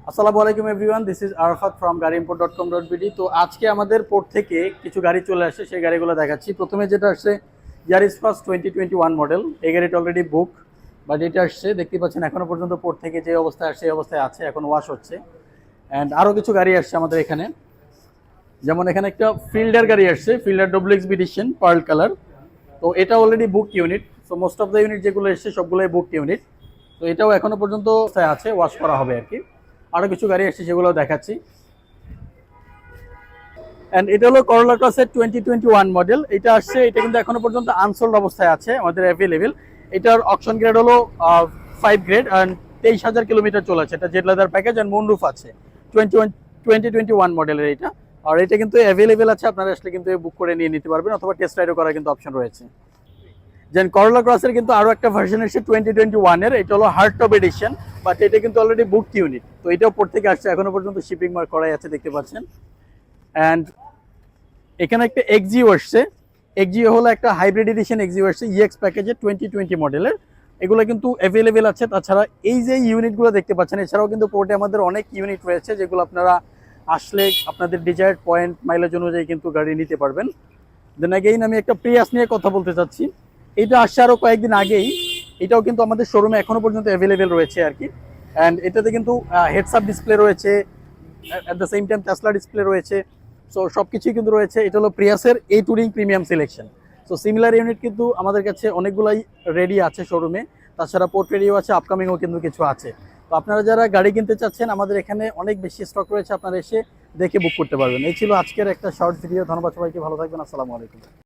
আসসালামু আলাইকুম everyone, this is Arafat from গাড়িইম্পোর্ট.com.bd। তো আজকে আমাদের পোর্ট থেকে কিছু গাড়ি চলে আসে, সেই গাড়িগুলো দেখাচ্ছি। প্রথমে যেটা আসছে ইয়ারিস ফার্স্ট 2021 মডেল। এই গাড়িটা অলরেডি বুক, বাট এটা আসছে দেখতে পাচ্ছেন এখনো পর্যন্ত পোর্ট থেকে যে অবস্থায় আসছে এই অবস্থায় আছে, এখন ওয়াশ হচ্ছে। অ্যান্ড আরও কিছু গাড়ি আসছে আমাদের এখানে, যেমন এখানে একটা ফিল্ডার গাড়ি আসছে, Fielder W expedition pearl colour. তো এটা already book unit. So most of the unit যেগুলো এসছে সবগুলোই বুক ইউনিট। তো এটাও এখনো পর্যন্ত আছে, ওয়াশ করা হবে আর কি। আরও কিছু গাড়ি আসছে সেগুলো দেখাচ্ছি। অ্যান্ড এটা হলো করোলা ক্রসের 2021 মডেল। এটা আসছে, এটা কিন্তু এখনো পর্যন্ত আনসোল্ড অবস্থায় আছে, আমাদের অ্যাভেলেবেল। এটার অপশন গ্রেড হলো 5 গ্রেড অ্যান্ড 23,000 কিলোমিটার চলেছে। এটা Z leather package and moonroof আছে। 2021 মডেলের এটা। আর এটা কিন্তু অ্যাভেলেবেল আছে, আপনারা আসলে কিন্তু বুক করে নিয়ে নিতে পারবেন, অথবা টেস্ট রাইডও করার কিন্তু অপশন রয়েছে। যেন করোলা ক্রসের কিন্তু আরও একটা ভার্সন এসেছে 2021 এটা হলো হার্ড টপ এডিশন, বাট এটা কিন্তু অলরেডি বুক ইউনিট। তো এটাও পোর্ট থেকে আসছে, এখনো পর্যন্ত শিপিং মার্ক করাই আছে, দেখতে পাচ্ছেন। অ্যান্ড এখানে একটা এক্সিও আসছে। এক্সিও হলো একটা হাইব্রিড এডিশন এক্সিও আসছে ইএক্স প্যাকেজের 2020 মডেলের। এগুলো কিন্তু অ্যাভেলেবেল আছে। তাছাড়া এই যে ইউনিটগুলো দেখতে পাচ্ছেন, এছাড়াও কিন্তু পোর্টে আমাদের অনেক ইউনিট রয়েছে, যেগুলো আপনারা আসলে আপনাদের ডিজায়ার্ড পয়েন্ট মাইলেজ অনুযায়ী কিন্তু গাড়ি নিতে পারবেন। দেন আগেইন আমি একটা প্রিয়াস নিয়ে কথা বলতে চাচ্ছি। এটা আসছে আরও কয়েকদিন আগেই। এটাও কিন্তু আমাদের শোরুমে এখনো পর্যন্ত অ্যাভেলেবেল রয়েছে আর কি। অ্যান্ড এটাতে কিন্তু হেডসআপ ডিসপ্লে রয়েছে, at the same time Tesla display রয়েছে। সো সব কিছুই কিন্তু রয়েছে। এটা হলো প্রিয়াসের এই touring premium selection. So similar unit কিন্তু আমাদের কাছে অনেকগুলাই রেডি আছে শোরুমে। তাছাড়া পোর্ট রেডিও আছে, আপকামিংও কিন্তু কিছু আছে। তো আপনারা যারা গাড়ি কিনতে চাচ্ছেন, আমাদের এখানে অনেক বেশি স্টক রয়েছে, আপনারা এসে দেখে বুক করতে পারবেন। এই ছিল আজকের একটা শর্ট ভিডিও। ধন্যবাদ সবাইকে, ভালো থাকবেন। আসসালামু আলাইকুম।